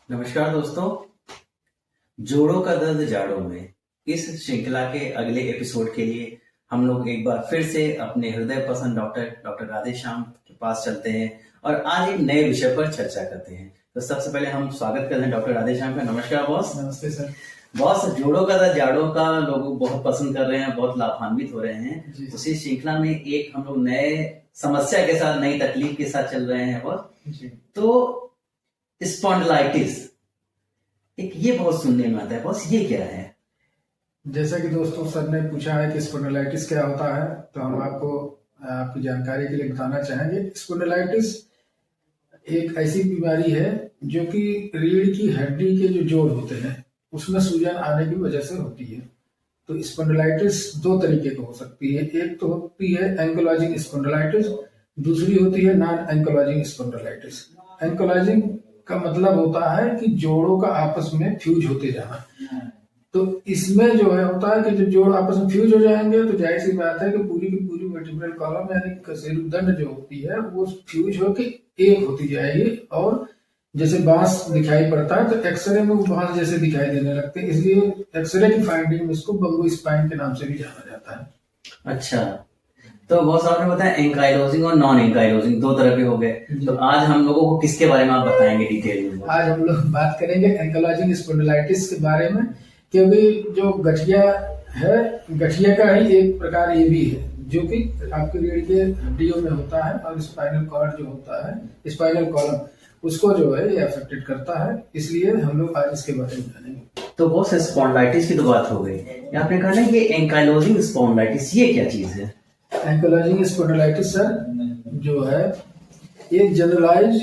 नमस्कार दोस्तों। जोड़ों का दर्द जाड़ों में इस श्रृंखला के अगले एपिसोड के लिए हम लोग एक बार फिर से अपने हृदय पसंद डॉक्टर राधेश्याम के पास चलते हैं और आज एक नए विषय पर चर्चा करते हैं। तो सबसे पहले हम स्वागत करते हैं डॉक्टर राधेश्याम का। नमस्कार बॉस। नमस्ते सर। बॉस, जोड़ों का दर्द जाड़ों का लोग बहुत पसंद कर रहे हैं, बहुत लाभान्वित हो रहे हैं। उसी श्रृंखला में एक हम लोग नए समस्या के साथ, नई तकलीफ के साथ चल रहे हैं बॉस। तो स्पॉन्डिलाइटिस एक ये बहुत सुनने में आता है बॉस, ये क्या है? जैसा कि दोस्तों सर ने पूछा है कि स्पॉन्डिलाइटिस क्या होता है, तो हम आपको आपकी जानकारी के लिए बताना चाहेंगे। स्पॉन्डिलाइटिस एक ऐसी बीमारी है जो कि रीढ़ की हड्डी के जो जोड़ होते हैं उसमें सूजन आने की वजह से होती है। तो स्पॉन्डिलाइटिस दो तरीके की हो सकती है। एक तो होती है एंकोलॉजिंग स्पॉन्डिलाइटिस, दूसरी होती है नॉन एंकोलॉजिंग स्पॉन्डिलाइटिस। एंकोलॉजिंग का मतलब होता है कि जोड़ों का आपस में फ्यूज होते जाना। तो इसमें जो है होता है कि जब जोड़ आपस में फ्यूज हो जाएंगे तो जाहिर सी बात है कि पूरी की पूरी वर्टिब्रल कॉलम यानी कशेरुकदंड जो होती है वो फ्यूज होकर एक होती जाएगी, और जैसे बांस दिखाई पड़ता है तो एक्सरे में वो बांस जैसे दिखाई देने लगते हैं। इसलिए एक्सरे की फाइंडिंग में इसको बंबू स्पाइन के नाम से भी जाना जाता है। अच्छा, तो बहुत आपने बताया एंकाइलोजिंग और नॉन एंकाइलोजिंग दो तरह के हो गए। तो आज हम लोगों को किसके बारे में आप बताएंगे डिटेल में? आज हम लोग बात करेंगे एंकाइलोजिंग स्पॉन्डिलाइटिस के बारे में, क्योंकि जो गठिया है, गठिया का ही एक प्रकार ये भी है जो कि आपके रीढ़ के हड्डियों में होता है, और स्पाइनल कॉर्ड जो होता है, स्पाइनल कॉलम, उसको जो है ये अफेक्टेड करता है। इसलिए हम लोग आज इसके बारे में जानेंगे। तो बहुत स्पॉन्डिलाइटिस की तो बात हो गई, आपने कहा ना कि एंकाइलोजिंग स्पॉन्डिलाइटिस ये क्या चीज है? एंकाइलोजिंग स्पॉन्डिलाइटिस सर जो है एक जनरलाइज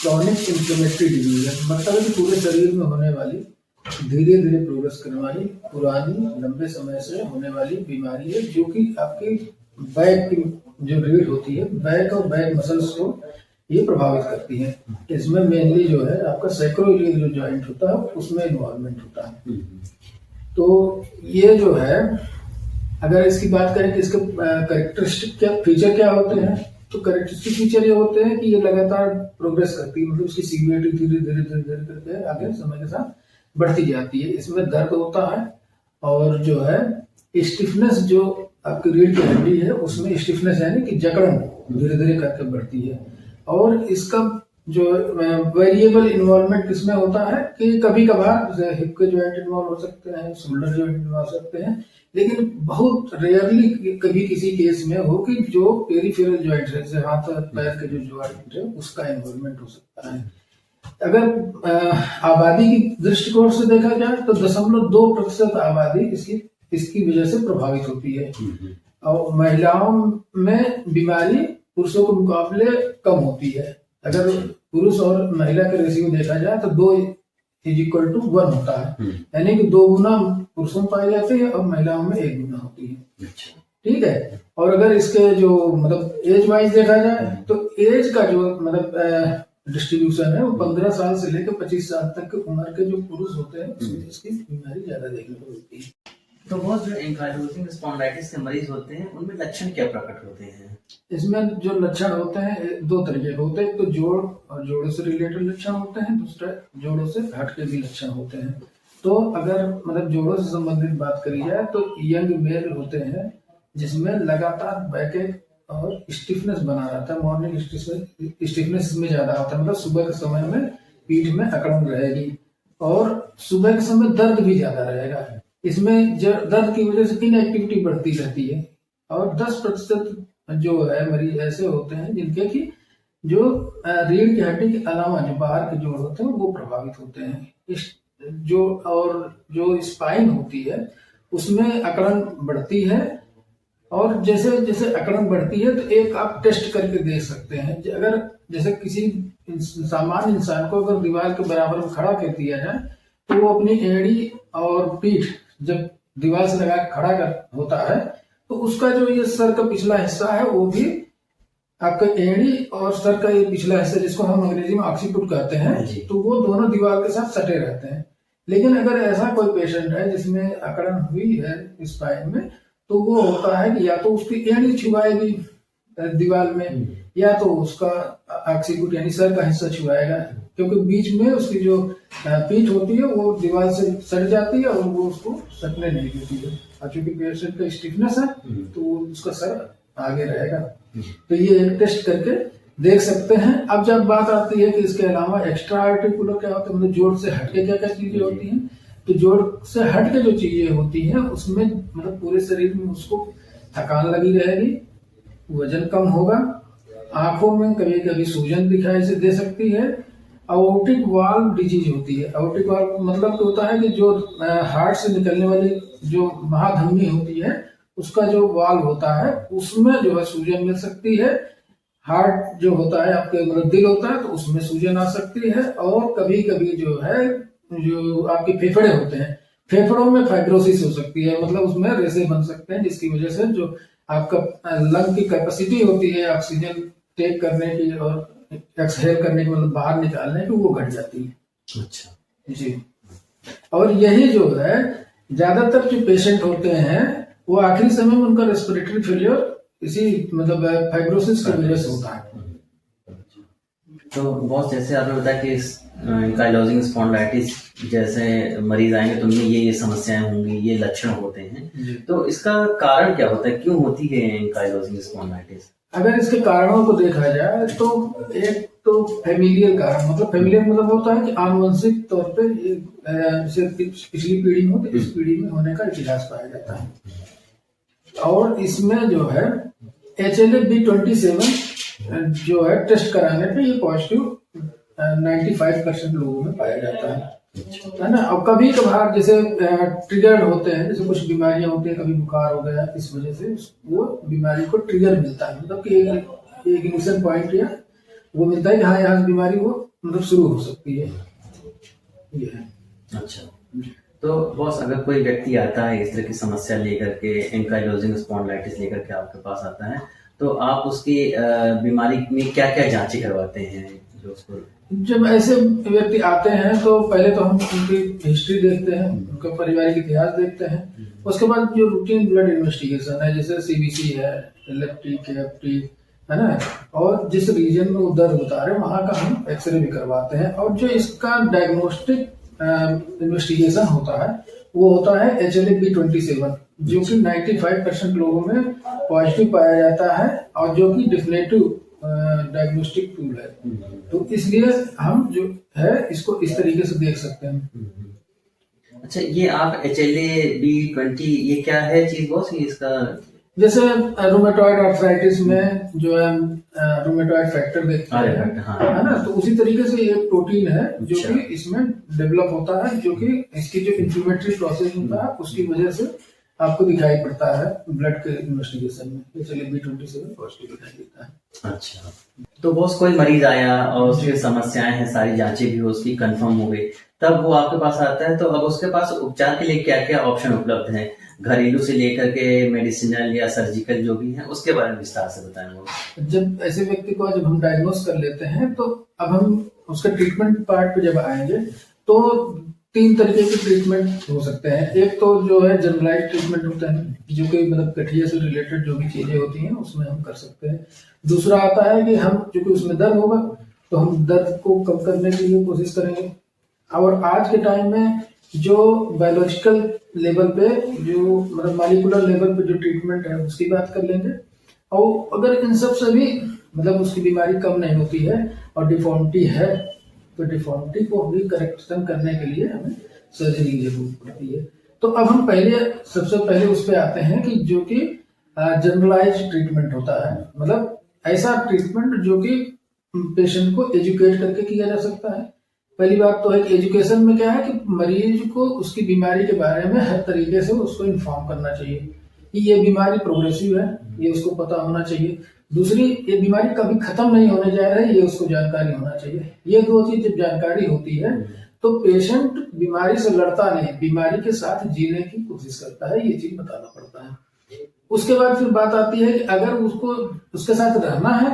क्रॉनिक इन्फ्लेमेटरी डिजीज है। मतलब है कि पूरे शरीर में होने वाली, धीरे धीरे प्रोग्रेस करने वाली, पुरानी लंबे समय से होने वाली बीमारी है, जो कि आपकी बैक की जो रीढ़ होती है, बैक और बैक मसल्स को ये प्रभावित करती है। इसमें मेनली जो है आपका सैक्रोइलियल जो जॉइंट होता है उसमें इन्वॉल्वमेंट होता है। तो ये जो है, अगर इसकी बात करें कि इसके कैरेक्टरिस्टिक क्या फीचर क्या होते हैं, तो कैरेक्टरिस्टिक फीचर ये होते हैं कि ये लगातार प्रोग्रेस करती है, मतलब उसकी सीवियरिटी धीरे धीरे धीरे धीरे करके आगे समय के साथ बढ़ती जाती है। इसमें दर्द होता है, और जो है स्टिफनेस, जो आपकी रीढ़ की हड्डी है उसमें स्टिफनेस यानी कि जकड़न धीरे धीरे करके बढ़ती है। और इसका जो वेरिएबल इन्वॉल्वमेंट किसमें होता है कि कभी कभार हिप के जॉइंट इन्वॉल्व हो सकते हैं, शोल्डर जॉइंट इन्वॉल्व हो सकते हैं, लेकिन बहुत रेयरली कभी किसी केस में हो कि जो पेरिफेरल जॉइंट है, जैसे हाथ पैर के जो जॉइंट है उसका इन्वॉल्वमेंट हो सकता है। अगर आबादी की दृष्टिकोण से देखा जाए तो 0.2% आबादी इसकी वजह से प्रभावित होती है, और महिलाओं में बीमारी पुरुषों के मुकाबले कम होती है। अगर पुरुष और महिला का रेशियो देखा जाए तो 2:1 होता है, यानी कि 2 गुना पुरुषों में पाई जाती है और महिलाओं में 1 गुना होती है। ठीक है। और अगर इसके जो मतलब एज वाइज देखा जाए तो एज का जो मतलब डिस्ट्रीब्यूशन है वो 15 साल से लेकर 25 साल तक की उम्र के जो पुरुष होते हैं उसमें इसकी बीमारी ज्यादा देखने को मिलती है। तो बहुत जो एंकाइलोजिंग स्पॉन्डिलाइटिस के मरीज होते हैं उनमें लक्षण क्या प्रकट होते हैं? इसमें जो लक्षण होते हैं दो तरीके के होते हैं। एक तो जोड़ और जोड़ों से रिलेटेड लक्षण होते हैं, दूसरा जोड़ों से हट के भी लक्षण होते हैं। तो अगर मतलब जोड़ों से संबंधित बात करी जाए तो यंग मेल होते हैं जिसमें लगातार बैकएक और स्टिफनेस बना रहता है। मॉर्निंग स्टिफनेस इसमें ज्यादा होता है, मतलब सुबह के समय में पीठ में अकड़न रहेगी, और सुबह के समय दर्द भी ज्यादा रहेगा। इसमें दर्द की वजह से इनएक्टिविटी बढ़ती रहती है, और 10% जो है मरीज ऐसे होते हैं जिनके कि जो रीढ़ की हड्डी के अलावा जो बाहर के जोड़ होते हैं वो प्रभावित होते हैं। जो स्पाइन होती है उसमें अकड़न बढ़ती है, और जैसे जैसे अकड़न बढ़ती है तो एक आप टेस्ट करके देख सकते हैं। अगर जैसे किसी सामान्य इंसान को अगर दीवार के बराबर में खड़ा कर दिया जाए तो वो अपनी एड़ी और पीठ जब दीवार से लगा खड़ा कर होता है तो उसका जो ये सर का पिछला हिस्सा है वो भी आपका एड़ी और सर का ये पिछला हिस्सा, जिसको हम अंग्रेजी में ऑक्सीपुट कहते हैं, तो वो दोनों दीवार के साथ सटे रहते हैं। लेकिन अगर ऐसा कोई पेशेंट है जिसमें अकड़न हुई है स्पाइन में, तो वो होता है कि या तो उसकी एड़ी छुआएगी दीवार में, या तो उसका ऑक्सीपिट यानी सर का हिस्सा छुआएगा, क्योंकि बीच में उसकी जो पीठ होती है वो दीवार से सट जाती है और वो उसको सटने नहीं देती है, और चूंकि पेशेंट का स्टिफनेस है तो उसका सर आगे रहेगा। तो ये एक टेस्ट करके देख सकते हैं। अब जब बात आती है कि इसके अलावा एक्स्ट्रा आर्टिकुलर क्या होता है, मतलब जोड़ से हटके क्या क्या चीजें होती हैं, तो जोड़ से हटके जो चीजें होती हैं उसमें मतलब पूरे शरीर में उसको थकान लगी रहेगी, वजन कम होगा, आंखों में कभी कभी सूजन दिखाई से दे सकती है। अओर्टिक वाल्व डिजीज होती है। अओर्टिक वाल्व मतलब तो होता है कि जो हार्ट से निकलने वाली जो महाधमनी होती है उसका जो वाल्व होता है उसमें जो है सूजन मिल सकती है। हार्ट जो होता है आपके मतलब दिल होता है तो उसमें सूजन आ सकती है, और कभी कभी जो है जो आपके फेफड़े होते हैं, फेफड़ों में फाइब्रोसिस हो सकती है, मतलब उसमें रेशे बन सकते हैं, जिसकी वजह से जो आपका लंग की कैपेसिटी होती है ऑक्सीजन टेक करने की और एक्सहेल करने की, मतलब बाहर निकालने की, वो घट जाती है। अच्छा जी। और यही जो है ज्यादातर जो पेशेंट होते हैं वो आखिरी समय में उनका रेस्पिरेटरी फेलियर इसी मतलब फाइब्रोसिस की वजह से होता है। तो बॉस, जैसे आपने बताया कि एंकाइलोजिंग स्पॉन्डिलाइटिस जैसे मरीज आएंगे तो उनमें ये समस्याएं होंगी, ये लक्षण होते हैं, तो इसका कारण क्या होता है, क्यों होती है एंकाइलोजिंग स्पॉन्डिलाइटिस? अगर इसके कारणों को देखा जाए तो एक तो फैमिलियल कारण, मतलब फैमिलियल मतलब होता है कि आनुवंशिक तौर पे जैसे पिछली पीढ़ी में हो तो इस पीढ़ी में होने का इतिहास पाया जाता है। और इसमें जो है HLA-B27 जो है टेस्ट कराने पे ये पॉजिटिव 95% लोगों में पाया जाता है ना। अब कभी कभार जैसे ट्रिगर्ड होते हैं, जैसे कुछ बीमारियां होती हैं, कभी बुखार हो गया, इस वजह से वो बीमारी को ट्रिगर मिलता है, मतलब कि एक इनिशियल पॉइंट या वो मिलता है कि हाँ यहाँ बीमारी वो मतलब शुरू हो सकती है, ये है। अच्छा, तो बॉस अगर कोई व्यक्ति आता है इस तरह की समस्या लेकर के, एंकाइलोजिंग स्पॉन्डिलाइटिस लेकर के आपके पास आता है, तो आप उसकी बीमारी में क्या क्या जांचें करवाते हैं जो उसको? जब ऐसे व्यक्ति आते हैं तो पहले तो हम उनकी हिस्ट्री देखते हैं, उनका पारिवारिक इतिहास देखते हैं, उसके बाद जो रूटीन ब्लड इन्वेस्टिगेशन है जैसे CBC है, LFT, KFT है ना, और जिस रीजन में वो दर्द बता रहे हैं वहां का हम एक्सरे भी करवाते हैं। और जो इसका डायग्नोस्टिक इन्वेस्टिगेशन होता है वो होता है HLA-B27 जो कि 95% लोगों में पॉजिटिव पाया जाता है और जो कि डिफिनेटिव डायग्नोस्टिक टूल है। तो इसलिए हम जो है इसको इस तरीके से देख सकते हैं। अच्छा, ये आप HLA-B20 ये क्या है चीज बॉस, ये इसका? जैसे रूमेटॉइड आर्थराइटिस में जो है रूमेटॉइड फैक्टर देखते हैं, हाँ। है ना, तो उसी तरीके से ये प्रोटीन है जो कि इसमें डेवलप होता है, जो कि इसकी जो इन्फ्लेमेटरी प्रोसेस होता है उसकी वजह से आपको दिखाई पड़ता है ब्लड के इन्वेस्टिगेशन में। चलिए B27 पॉजिटिव दिखाई देता है। अच्छा, तो बॉस कोई मरीज आया और उसकी समस्याएं हैं, सारी जांचें भी उसकी कंफर्म हो गई, तब वो आपके पास आता है, तो अब उसके पास उपचार के लिए क्या क्या ऑप्शन उपलब्ध हैं, घरेलू से लेकर के मेडिसिनल या सर्जिकल जो भी है, उसके बारे में विस्तार से बताएं वो। जब ऐसे व्यक्ति को जब हम डायग्नोस कर लेते हैं तो अब हम उसका ट्रीटमेंट पार्ट पे जब आएंगे तो 3 तरीके के ट्रीटमेंट हो सकते हैं। एक तो जो है जनरलाइज ट्रीटमेंट होता है जो कि मतलब गठिया से रिलेटेड जो भी चीजें होती हैं उसमें हम कर सकते हैं। दूसरा आता है कि हम चूंकि उसमें दर्द होगा तो हम दर्द को कम करने के लिए कोशिश करेंगे। और आज के टाइम में जो बायोलॉजिकल लेवल पे जो मतलब मॉलिक्यूलर लेवल पे जो ट्रीटमेंट है उसकी बात कर लेंगे। और अगर इन सब से भी मतलब उसकी बीमारी कम नहीं होती है और डिफॉर्मिटी है तो डिफॉर्मिटी को भी करेक्शन करने के लिए हमें सर्जरी की जरूरत पड़ती है। तो अब हम सबसे पहले उस पर आते हैं कि जो कि जनरलाइज ट्रीटमेंट होता है, मतलब ऐसा ट्रीटमेंट जो कि पेशेंट को एजुकेट करके किया जा सकता है। पहली बात तो है कि एजुकेशन में क्या है कि मरीज को उसकी बीमारी के बारे में हर तरीके से उसको इन्फॉर्म करना चाहिए कि ये बीमारी प्रोग्रेसिव है, ये उसको पता होना चाहिए। दूसरी, ये बीमारी कभी खत्म नहीं होने जा रहा है, ये उसको जानकारी होना चाहिए। ये 2 चीज जब जानकारी होती है तो पेशेंट बीमारी से लड़ता नहीं, बीमारी के साथ जीने की कोशिश करता है, ये चीज बताना पड़ता है। उसके बाद फिर बात आती है कि अगर उसको उसके साथ रहना है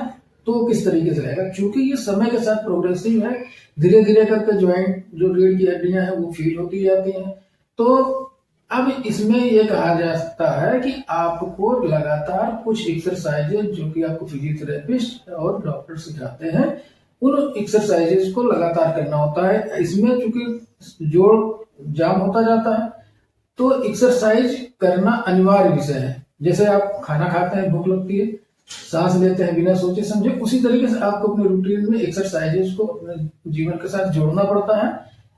तो किस तरीके से रहेगा, क्योंकि ये समय के साथ प्रोग्रेसिव है, धीरे धीरे करके ज्वाइंट जो रीढ़ की हड्डियां हैं वो फील होती जाती हैं। तो अब इसमें ये कहा जा सकता है कि आपको लगातार कुछ एक्सरसाइजेज जो कि आपको फिजियोथेरेपिस्ट और डॉक्टर सिखाते हैं, उन एक्सरसाइजेज को लगातार करना होता है। इसमें चूंकि जोड़ जाम होता जाता है तो एक्सरसाइज करना अनिवार्य विषय है। जैसे आप खाना खाते हैं, भूख लगती है, सांस लेते हैं बिना सोचे समझे, उसी तरीके से आपको अपने रूटीन में एक्सरसाइजेज को अपने जीवन के साथ जोड़ना पड़ता है।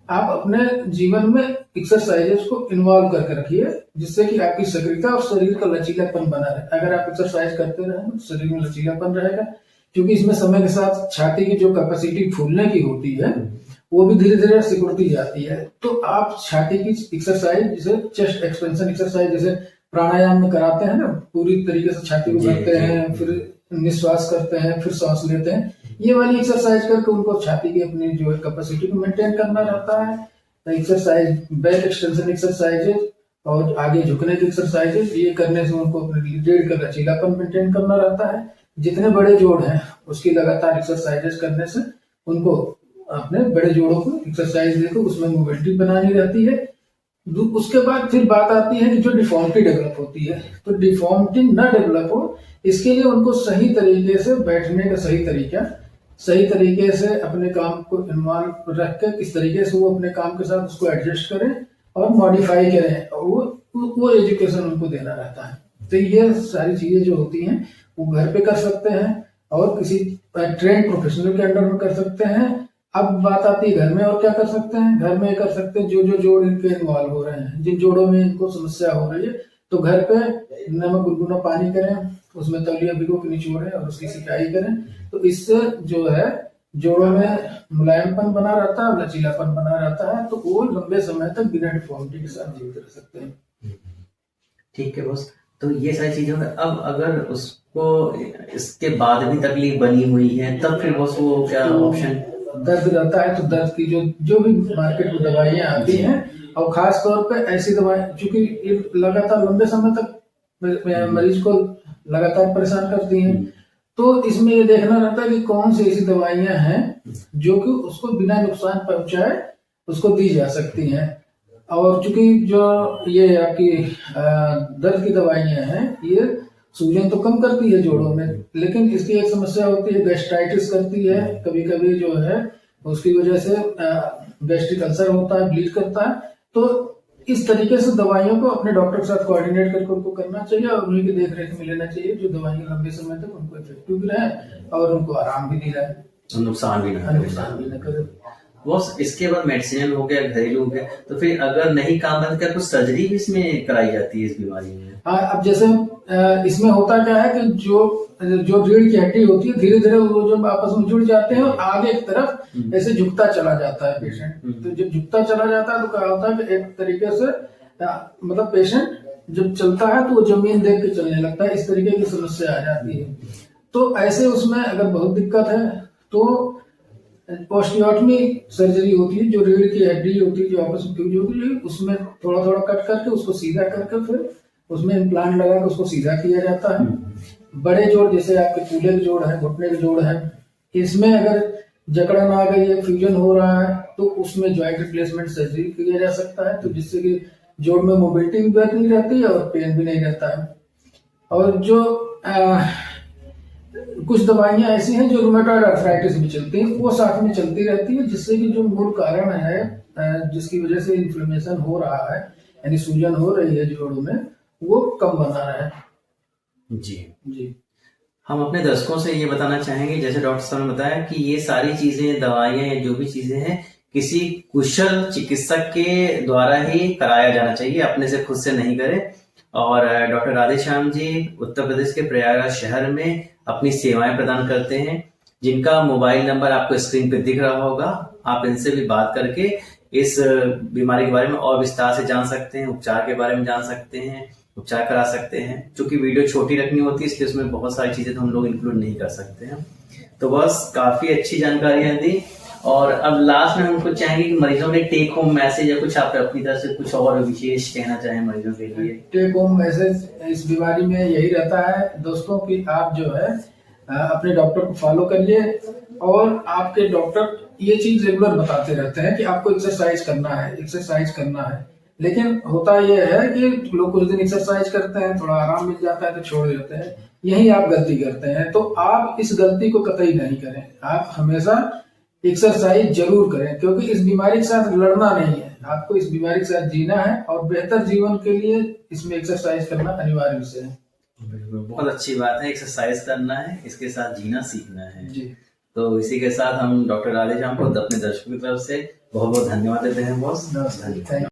आप अपने जीवन में एक्सरसाइजेज को इन्वॉल्व करके रखिए, जिससे कि आपकी सक्रियता और शरीर का लचीलापन बना रहे। अगर आप एक्सरसाइज करते रहे तो शरीर में लचीलापन रहेगा, क्योंकि इसमें समय के साथ छाती की जो कैपेसिटी फूलने की होती है वो भी धीरे धीरे सिकुड़ती जाती है। तो आप छाती की एक्सरसाइज, जैसे चेस्ट एक्सपेंशन एक्सरसाइज जैसे प्राणायाम में कराते हैं ना, पूरी तरीके से छाती को करते हैं, फिर निश्वास करते हैं, फिर सांस लेते हैं, ये वाली एक्सरसाइज करके उनको छाती की अपनी जो है कैपेसिटी को मेंटेन करना रहता है। एक्सरसाइज, बैक एक्सटेंशन एक्सरसाइजेज और आगे झुकने की एक्सरसाइजेज, ये करने से उनको अपने रीढ़ का लचीलापन मेंटेन करना रहता है। जितने बड़े जोड़ हैं उसकी लगातार एक्सरसाइजेज करने से उनको अपने बड़े जोड़ों को एक्सरसाइज देकर उसमें मोबिलिटी बनानी रहती है। उसके बाद फिर बात आती है कि जो डिफॉर्मिटी डेवलप होती है, तो डिफॉर्मिटी न डेवलप हो इसके लिए उनको सही तरीके से बैठने का सही तरीके से अपने काम को इन्वॉल्व रख के किस तरीके से वो अपने काम के साथ उसको एडजस्ट करें और मॉडिफाई करें, वो एजुकेशन उनको देना रहता है। तो ये सारी चीजें जो होती हैं वो घर पे कर सकते हैं और किसी ट्रेंड प्रोफेशनल के अंडर में कर सकते हैं। अब बात आती है घर में और क्या कर सकते हैं। घर में कर सकते हैं जो जोड़ इनके इन्वॉल्व हो रहे हैं, जिन जोड़ों में इनको समस्या हो रही है, तो घर पे नमक गुनगुना पानी करें, उसमें तौलिया भिगो के निचोड़ें और उसकी सिकाई करें। तो इससे जो है जोड़ों में मुलायमपन बना रहता है, लचीलापन बना रहता है, तो वो लंबे समय तक बिना डिफॉर्मिटी के साथ जीवित रह सकते हैं। ठीक है बॉस, तो ये सारी चीजों में अब अगर उसको इसके बाद भी तकलीफ बनी हुई है तब फिर बॉस वो क्या ऑप्शन? दर्द रहता है तो दर्द की जो भी मार्केट में दवाइयां आती हैं, और खास तौर पे ऐसी दवाएं, चूंकि ये लगातार लंबे समय तक मरीज को लगातार परेशान करती हैं, तो इसमें ये देखना रहता है कि कौन सी ऐसी दवाइयां हैं जो कि उसको बिना नुकसान पहुंचाए उसको दी जा सकती हैं। और चूंकि जो ये आपकी दर्द की दवाइयां हैं, ये सूजन तो कम करती है जोड़ों में, लेकिन इसकी एक समस्या होती है, गैस्ट्राइटिस करती है कभी कभी जो है, उसकी वजह से गैस्ट्रिक अल्सर होता है, ब्लीड करता है। तो इस तरीके से दवाइयों को अपने डॉक्टर के साथ कोऑर्डिनेट करके उनको करना चाहिए और उन्हीं की देख रेख में लेना चाहिए, जो दवाइयां लंबे समय तक उनको इफेक्टिव भी रहे और उनको आराम भी दिलाए, नुकसान भी न करे। बॉस इसके बाद मेडिसिनल हो गया, घरेलू हो गया, तो फिर अगर नहीं काम बंद कर कुछ सर्जरी भी इसमें कराई जाती है इस बीमारी में? हाँ, अब जैसे इसमें होता क्या है कि जो रीढ़ की हड्डी होती है, धीरे धीरे वो जब आपस में जुड़ जाते हैं और आगे की तरफ ऐसे झुकता चला जाता है पेशेंट। तो जब झुकता चला जाता है तो क्या होता है कि एक तरीके से मतलब पेशेंट जब चलता है तो वो जमीन देख के चलने लगता है, इस तरीके की समस्या आ जाती है। तो ऐसे उसमें अगर बहुत दिक्कत है तो ऑस्टियोटमी सर्जरी होती है, जो रीढ़ की हड्डी होती है जो आपस में फ्यूज होती है, उसमें थोड़ा थोड़ा कट करके उसको सीधा करके फिर उसमें इम्प्लांट लगा के उसको सीधा किया जाता है। बड़े जोड़ जैसे आपके कूल्हे के जोड़ है, घुटने के जोड़ है, इसमें अगर जकड़न आ गई है, फ्यूजन हो रहा है, तो उसमें जॉइंट रिप्लेसमेंट सर्जरी किया जा सकता है, तो जिससे कि जोड़ में मोबिलिटी भी बनी रहती है और पेन भी नहीं रहता है। और जो कुछ दवाइयां ऐसी हैं जो रूमेटॉइड आर्थराइटिस में चलती हैं, वो साथ में चलती रहती है, जिससे कि जो मूल कारण है जिसकी वजह से इन्फ्लेमेशन हो रहा है, यानी सूजन हो रही है जोड़ों में, वो कम बना रहा है। जी हम अपने दर्शकों से ये बताना चाहेंगे, जैसे डॉक्टर साहब ने बताया कि ये सारी चीजें, दवाइयां या जो भी चीजें हैं, किसी कुशल चिकित्सक के द्वारा ही कराया जाना चाहिए, अपने से खुद से नहीं करें। और डॉक्टर राधेश्याम जी उत्तर प्रदेश के प्रयागराज शहर में अपनी सेवाएं प्रदान करते हैं, जिनका मोबाइल नंबर आपको स्क्रीन पे दिख रहा होगा। आप इनसे भी बात करके इस बीमारी के बारे में और विस्तार से जान सकते हैं, उपचार के बारे में जान सकते हैं, उपचार करा सकते हैं। क्योंकि वीडियो छोटी रखनी होती है, इसलिए उसमें बहुत सारी चीजें तो हम लोग इंक्लूड नहीं कर सकते हैं। तो बस काफी अच्छी जानकारियां दी। और अब लास्ट में हमको चाहेंगे कि मरीजों के टेक होम मैसेज या कुछ आप अपनी तरफ से कुछ और विशेष कहना चाहें मरीजों के लिए। टेक होम मैसेज इस बीमारी में यही रहता है दोस्तों कि आप जो है अपने डॉक्टर को फॉलो करिए, और आपके डॉक्टर ये चीज रेगुलर बताते रहते हैं कि आपको एक्सरसाइज करना है, एक्सरसाइज करना है। लेकिन होता यह है कि लोग कुछ दिन एक्सरसाइज करते हैं, थोड़ा आराम मिल जाता है तो छोड़ देते हैं। यही आप गलती करते हैं, तो आप इस गलती को कतई नहीं करें। आप हमेशा एक्सरसाइज जरूर करें, क्योंकि इस बीमारी के साथ लड़ना नहीं है, आपको इस बीमारी के साथ जीना है और बेहतर जीवन के लिए इसमें एक्सरसाइज करना अनिवार्य विषय है। बिल्कुल, बहुत अच्छी बात है, एक्सरसाइज करना है, इसके साथ जीना सीखना है जी। तो इसी के साथ हम डॉक्टर राधेश्याम को अपने दर्शकों की तरफ से बहुत बहुत धन्यवाद देते हैं बॉस। नमस्ते, थैंक यू।